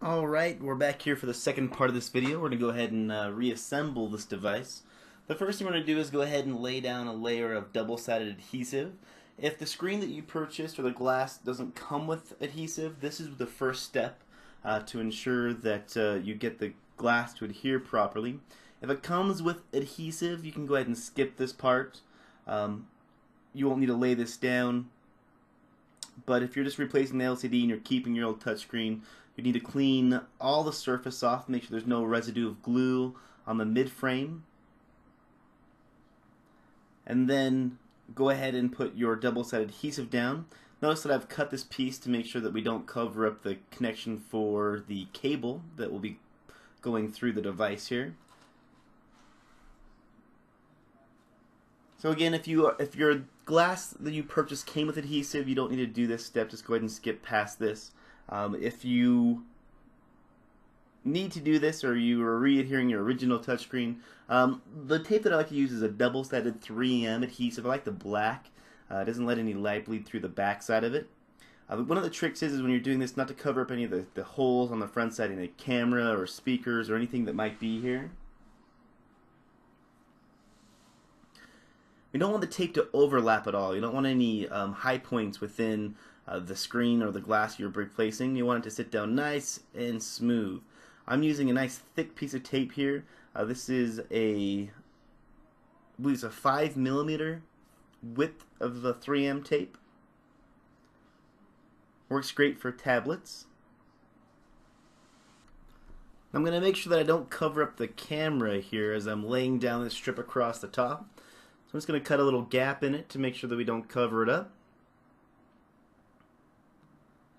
Alright, we're back here for the second part of this video. We're going to go ahead and reassemble this device. The first thing we're going to do is go ahead and lay down a layer of double-sided adhesive. If the screen that you purchased or the glass doesn't come with adhesive, this is the first step to ensure that you get the glass to adhere properly. If it comes with adhesive, you can go ahead and skip this part. You won't need to lay this down. But if you're just replacing the LCD and you're keeping your old touchscreen, you need to clean all the surface off, make sure there's no residue of glue on the mid frame. And then go ahead and put your double-sided adhesive down. Notice that I've cut this piece to make sure that we don't cover up the connection for the cable that will be going through the device here. So again, if your glass that you purchased came with adhesive, you don't need to do this step. Just go ahead and skip past this. If you need to do this, or you are re-adhering your original touchscreen, the tape that I like to use is a double-sided 3M adhesive. I like the black. It doesn't let any light bleed through the back side of it. One of the tricks is when you're doing this, not to cover up any of the holes on the front side in the camera or speakers or anything that might be here. You don't want the tape to overlap at all. You don't want any high points within the screen or the glass you're replacing. You want it to sit down nice and smooth. I'm using a nice thick piece of tape here. This is I believe it's a 5mm width of the 3M tape. Works great for tablets. I'm going to make sure that I don't cover up the camera here as I'm laying down this strip across the top. I'm just going to cut a little gap in it to make sure that we don't cover it up.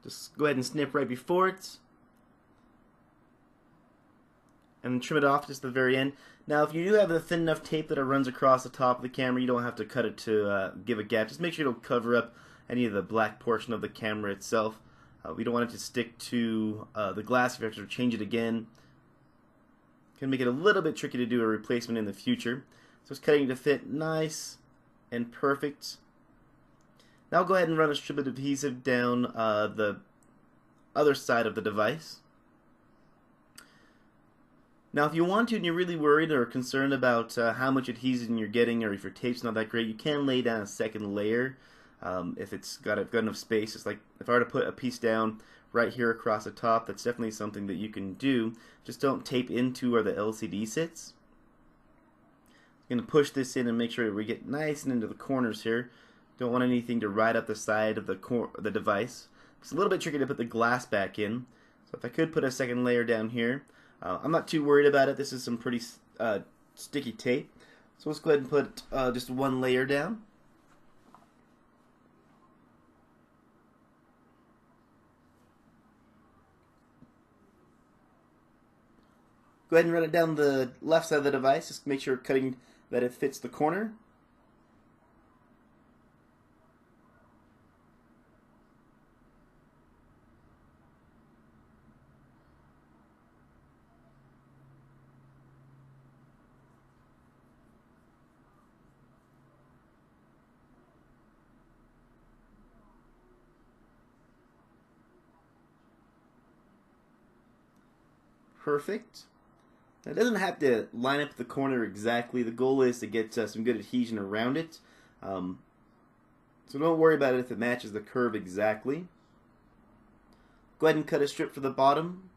Just go ahead and snip right before it. And trim it off just at the very end. Now if you do have a thin enough tape that it runs across the top of the camera, you don't have to cut it to give a gap. Just make sure you don't cover up any of the black portion of the camera itself. We don't want it to stick to the glass if you have to change it again. Can make it a little bit tricky to do a replacement in the future. So it's cutting to fit nice and perfect. Now I'll go ahead and run a strip of adhesive down the other side of the device. Now if you want to and you're really worried or concerned about how much adhesive you're getting, or if your tape's not that great, you can lay down a second layer if it's got enough space. It's like if I were to put a piece down right here across the top, that's definitely something that you can do. Just don't tape into where the LCD sits. I'm going to push this in and make sure we get nice and into the corners here. Don't want anything to ride up the side of the device. It's a little bit tricky to put the glass back in. So if I could put a second layer down here. I'm not too worried about it. This is some pretty sticky tape. So let's go ahead and put just one layer down. Go ahead and run it down the left side of the device. Just make sure cutting that it fits the corner. Perfect. It doesn't have to line up the corner exactly. The goal is to get some good adhesion around it. So don't worry about it if it matches the curve exactly. Go ahead and cut a strip for the bottom.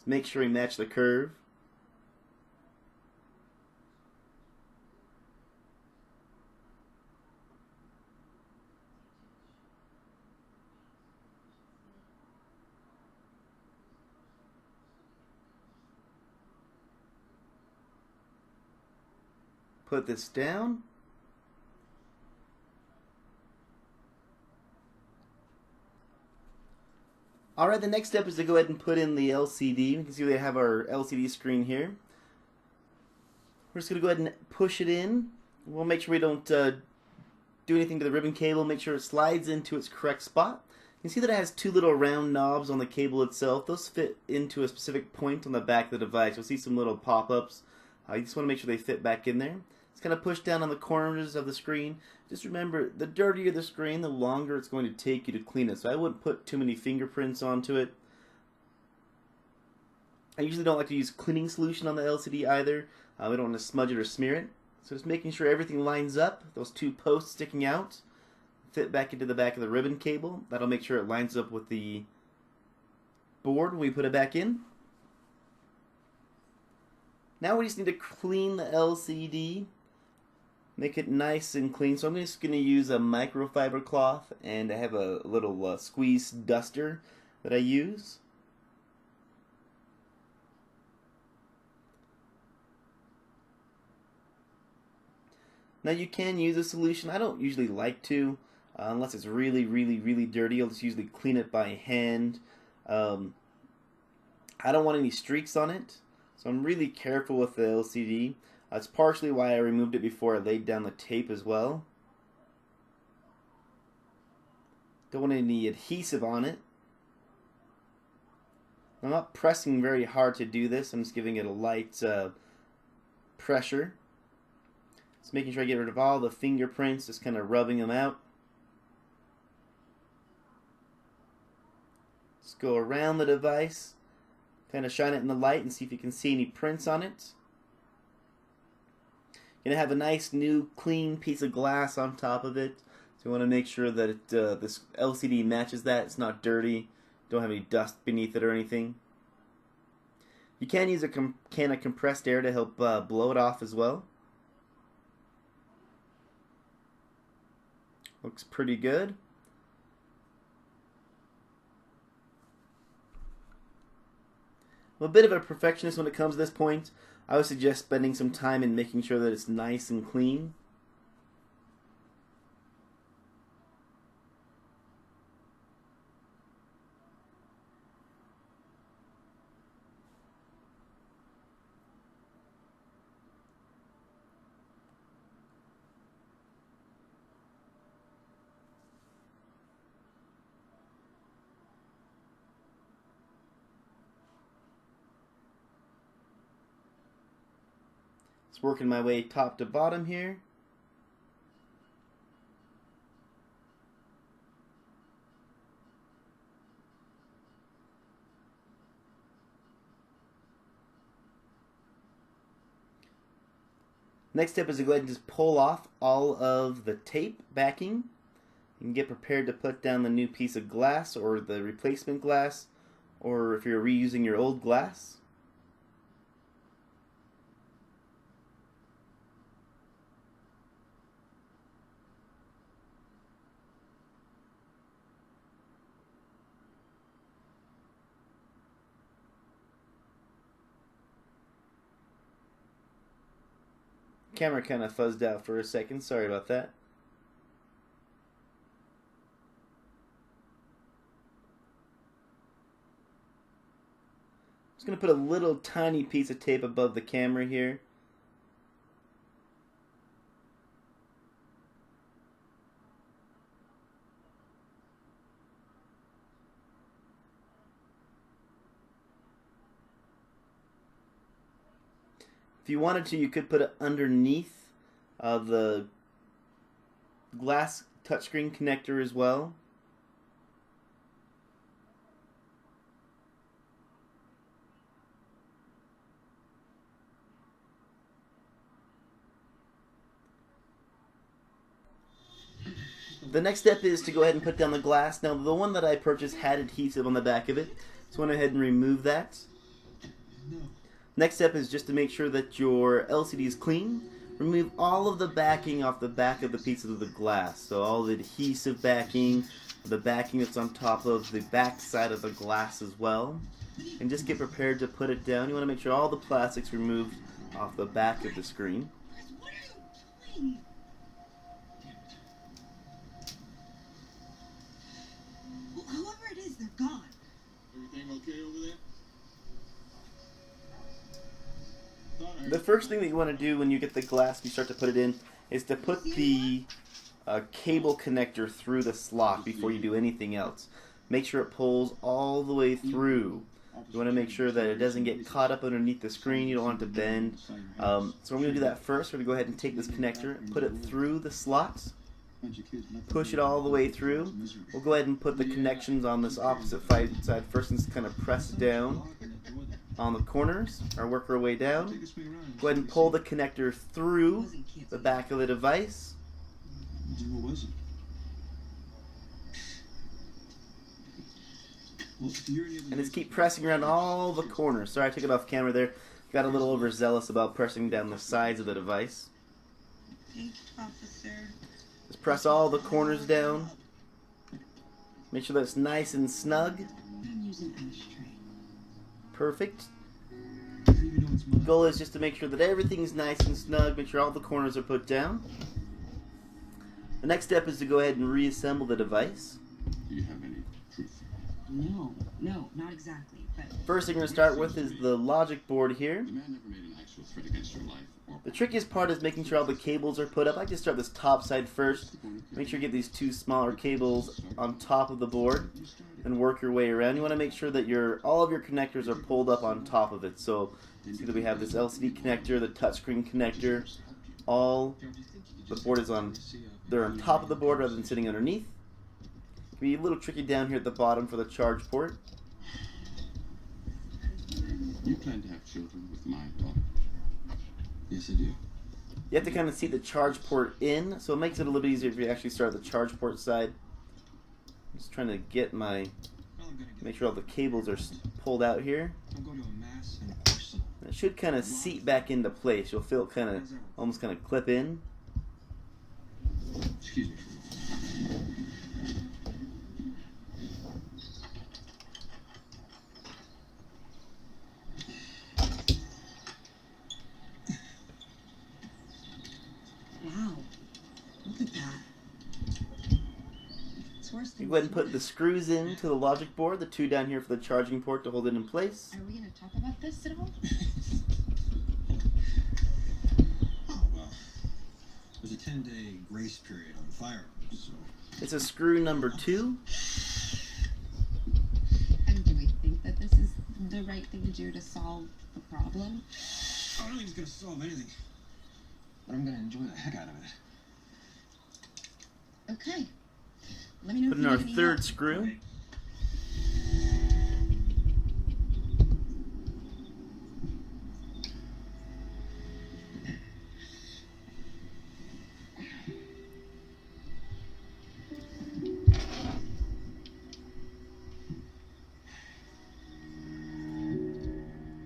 Make sure we match the curve. Put this down. Alright, the next step is to go ahead and put in the LCD. You can see we have our LCD screen here. We're just going to go ahead and push it in. We'll make sure we don't do anything to the ribbon cable. Make sure it slides into its correct spot. You see that it has two little round knobs on the cable itself. Those fit into a specific point on the back of the device. You'll see some little pop-ups. You just want to make sure they fit back in there. It's kind of push down on the corners of the screen. Just remember, the dirtier the screen, the longer it's going to take you to clean it. So I wouldn't put too many fingerprints onto it. I usually don't like to use cleaning solution on the LCD either. We don't want to smudge it or smear it. So just making sure everything lines up. Those two posts sticking out fit back into the back of the ribbon cable. That'll make sure it lines up with the board when we put it back in. Now we just need to clean the LCD. Make it nice and clean. So I'm just going to use a microfiber cloth, and I have a little squeeze duster that I use. Now you can use a solution. I don't usually like to, unless it's really, really, really dirty. I'll just usually clean it by hand. I don't want any streaks on it, so I'm really careful with the LCD. That's partially why I removed it before I laid down the tape as well. Don't want any adhesive on it. I'm not pressing very hard to do this. I'm just giving it a light pressure. Just making sure I get rid of all the fingerprints, just kind of rubbing them out. Just go around the device, kind of shine it in the light and see if you can see any prints on it. You're going to have a nice new clean piece of glass on top of it. So you want to make sure that this LCD matches that. It's not dirty. Don't have any dust beneath it or anything. You can use a can of compressed air to help blow it off as well. Looks pretty good. I'm a bit of a perfectionist when it comes to this point. I would suggest spending some time in making sure that it's nice and clean. Just working my way top to bottom here. Next step is to go ahead and just pull off all of the tape backing. You can get prepared to put down the new piece of glass or the replacement glass, or if you're reusing your old glass. Camera kind of fuzzed out for a second. Sorry about that. Just going to put a little tiny piece of tape above the camera here. If you wanted to, you could put it underneath the glass touchscreen connector as well. The next step is to go ahead and put down the glass. Now, the one that I purchased had adhesive on the back of it, so I went ahead and remove that. Next step is just to make sure that your LCD is clean. Remove all of the backing off the back of the pieces of the glass. So all the adhesive backing, the backing that's on top of the back side of the glass as well. And just get prepared to put it down. You want to make sure all the plastic's removed off the back of the screen. Whoever it is, they're gone. Everything okay over there? The first thing that you want to do when you get the glass and you start to put it in is to put the cable connector through the slot before you do anything else. make sure it pulls all the way through. You want to make sure that it doesn't get caught up underneath the screen. You don't want it to bend. So we're going to do that first. We're going to go ahead and take this connector, put it through the slots, push it all the way through. We'll go ahead and put the connections on this opposite side first and just kind of press down on the corners, or work our way down. Go ahead and pull the connector through the back of the device. What was it? And just keep pressing around all the corners. Sorry, I took it off camera there. Got a little overzealous about pressing down the sides of the device. Thanks, officer. Just press all the corners down. Make sure that it's nice and snug. I'm using ashtray. Perfect. The goal is just to make sure that everything's nice and snug. Make sure all the corners are put down. The next step is to go ahead and reassemble the device. Do you have any proof? No, not exactly. But First thing we're going to start with is the logic board here. The man never made an actual threat against your life. The trickiest part is making sure all the cables are put up. I like to start this top side first. Make sure you get these two smaller cables on top of the board and work your way around. You want to make sure that all of your connectors are pulled up on top of it. So see that we have this LCD connector, the touchscreen connector, the board is they're on top of the board rather than sitting underneath. It can be a little tricky down here at the bottom for the charge port. You plan to have children with my daughter? Yes, I do. You have to kind of see the charge port in, so it makes it a little bit easier if you actually start the charge port side. I'm just trying to get make sure all the cables are pulled out here. It should kind of seat back into place. You'll feel it almost kind of clip in. Excuse me. wow, look at that. It's worse You than. go ahead and put the screws into the logic board, the two down here for the charging port to hold it in place. Are we gonna talk about this at all? Oh, well, there's a 10-day grace period on firearms, so... It's a screw number 2. And do we think that this is the right thing to do to solve the problem? I don't think it's gonna solve anything, but I'm gonna enjoy the heck out of it. Okay. Let me know Put if in you our need any third help. screw.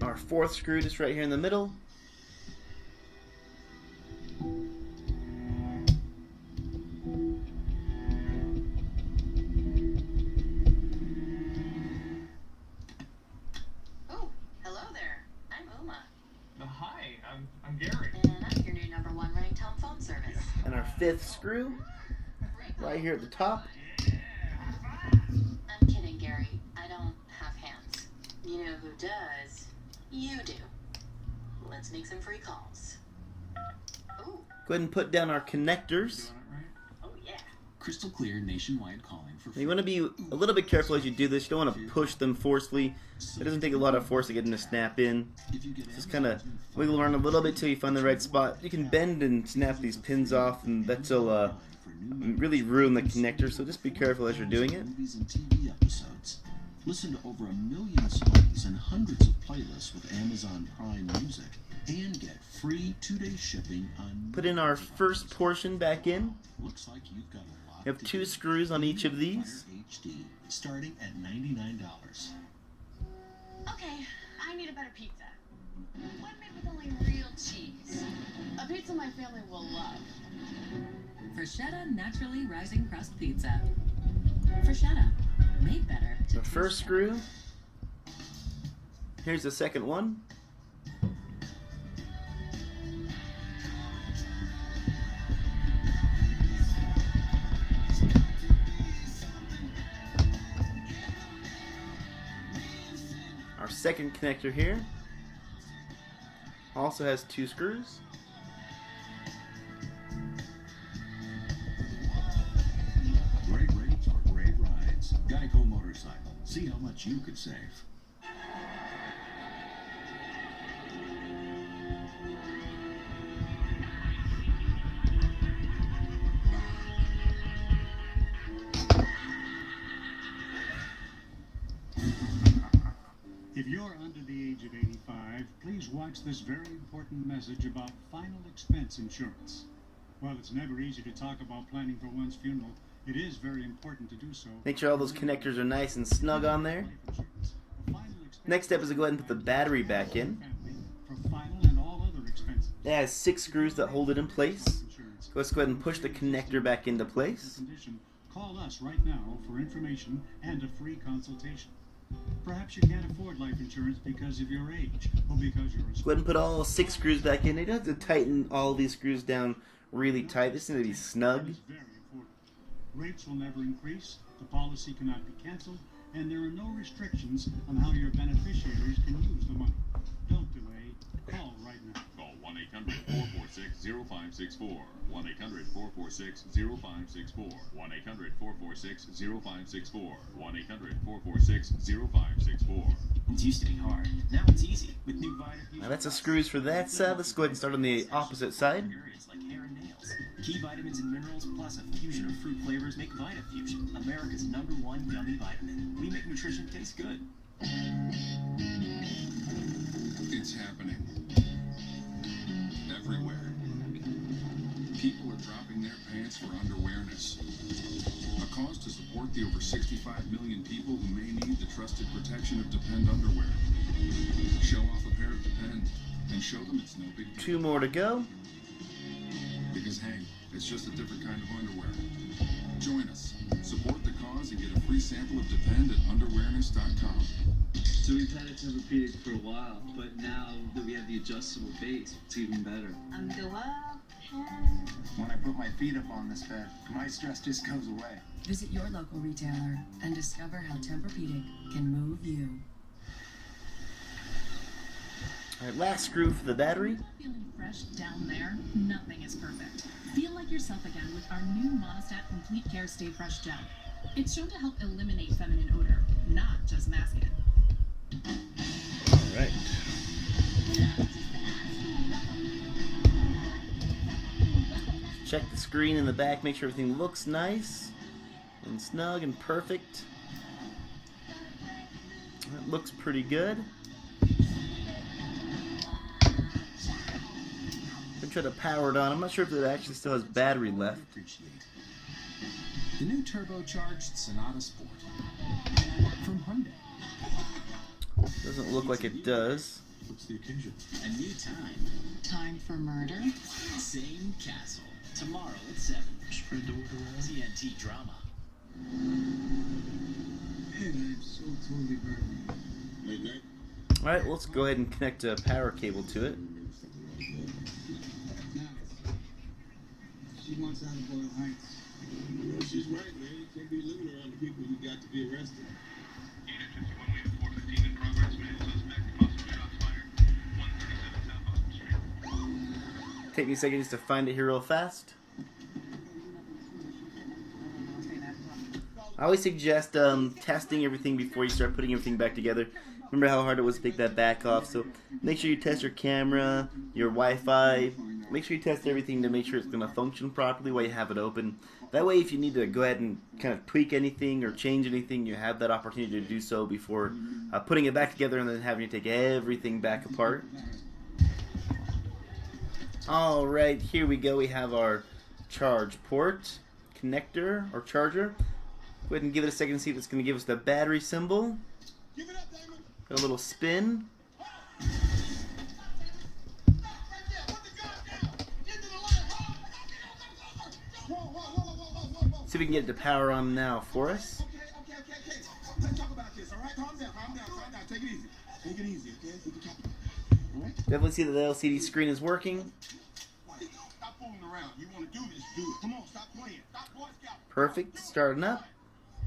Our fourth screw just right here in the middle. Oh, hello there. I'm Uma. Hi, I'm Gary. And I'm your new #1 ringtone phone service. And our fifth screw right here at the top. I'm kidding, Gary. I don't have hands. You know who does? You do. Let's make some free calls. Oh, Go ahead and put down our connectors. oh yeah. Crystal clear nationwide calling for... You want to be a little bit careful as you do this. You don't want to push them forcefully. It doesn't take a lot of force to get them to snap in. Just kind of wiggle around a little bit till you find the right spot. You can bend and snap these pins off, and that'll really ruin the connector. So just be careful as you're doing it. Movies and TV episodes. Listen to over 1 million songs and hundreds of playlists with Amazon Prime Music. And get free 2-day shipping on... Put in our first portion back in. Looks like you've got a lot You have to 2 do. screws on each of these. Fire HD, starting at $99. Okay, I need a better pizza. One made with only real cheese. A pizza my family will love. Freschetta Naturally Rising Crust Pizza. Freschetta, made better. to The taste first better. screw. Here's the second one. Our second connector here also has 2 screws. Great rates or great rides. Geico Motors much you could save. If you're under the age of 85, please watch this very important message about final expense insurance. While it's never easy to talk about planning for one's funeral, it is very important to do so. Make sure all those connectors are nice and snug on there. Next step is to go ahead and put the battery back in. For final and all other expenses. It has 6 screws that hold it in place. So let's go ahead and push the connector back into place. Call us right now for information and a free consultation. Perhaps you can't afford life insurance because of your age or because you're a... Go ahead and put all 6 screws back in. You don't have to tighten all these screws down really tight. This needs to be snug. That is very important. Rates will never increase, the policy cannot be canceled, and there are no restrictions on how your beneficiaries can use the money. Don't delay. Call right now. Call 1-800-446-0564. 1-800-446-0564. 1-800-446-0564. 1-800-446-0564. It's used to be hard. Now it's easy with new Vitafusion. Now that's the screws for that side. Let's go ahead and start on the opposite side. Areas like hair and nails. Key vitamins and minerals plus a fusion of fruit flavors make Vitafusion America's #1 gummy vitamin. We make nutrition taste good. It's happening. Everywhere. People are dropping their pants for underawareness. A cause to support the over 65 million people who may need the trusted protection of Depend underwear. Show off a pair of Depend and show them it's no big deal. 2 more to go. Because hey, it's just a different kind of underwear. Join us. Support the cause and get a free sample of Depend at underawareness.com. So we've had a Tempur-Pedic for a while, but now that we have the adjustable base, it's even better. When I put my feet up on this bed, my stress just goes away. Visit your local retailer and discover how Tempur-Pedic can move you. Alright, last screw for the battery. Feeling fresh down there? Nothing is perfect. Feel like yourself again with our new Monistat Complete Care Stay Fresh Gel. It's shown to help eliminate feminine odor, not just mask it. Alright. Check the screen in the back, make sure everything looks nice and snug and perfect. That looks pretty good. I'm trying to power it on. I'm not sure if it actually still has battery left. The new turbocharged Sonata Sport from Hyundai. Doesn't look like it does. What's the occasion? A new time. Time for murder? Same castle. Tomorrow at 7. Spread the word around. TNT drama. Man, I'm so totally burning. Late night? Alright, well, let's go ahead and connect a power cable to it. She wants out of Boyle Heights. Well, she's right, man. You can't be living around the people who got to be arrested. Unit 51, we have 415 in progress. Male suspect, possible shots fired. 137 South Austin Street. Take me seconds to find it here real fast. I always suggest testing everything before you start putting everything back together. Remember how hard it was to take that back off, so make sure you test your camera, your Wi-Fi. Make sure you test everything to make sure it's going to function properly while you have it open. That way, if you need to go ahead and kind of tweak anything or change anything, you have that opportunity to do so before putting it back together and then having to take everything back apart. Alright, here we go. We have our charge port, connector, or charger. Go ahead and give it a second to see if it's going to give us the battery symbol. Got a little spin. See if we can get it to power on now for us. Okay. Let's talk about this, all right? Calm down. Take it easy. Take it easy, okay? We can talk about it. All right? Definitely see that the LCD screen is working. Stop fooling around. You want to do this, do it. Come on, stop playing. Stop, Boy Scout. Perfect. Starting up.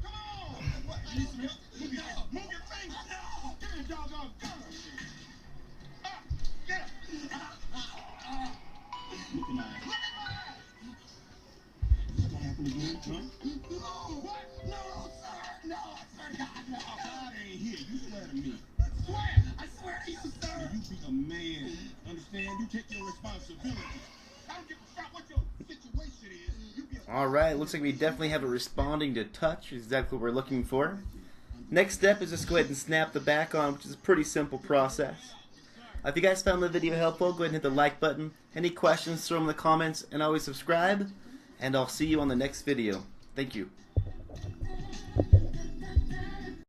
Come on. What? I need some help. Move your finger. Give me a doggone gun. Get up. Look at my eyes. Is that happen again, huh? No. What? No, sir. No, sir. God, no. God, ain't me. I swear to you, sir. You be a man. Understand? You take your responsibility. I don't give a fuck what your situation is. You be a Alright, looks like we definitely have it responding to touch, which is exactly what we're looking for. Next step is just go ahead and snap the back on, which is a pretty simple process. If you guys found the video helpful, go ahead and hit the like button. Any questions, throw them in the comments, and always subscribe. And I'll see you on the next video. Thank you.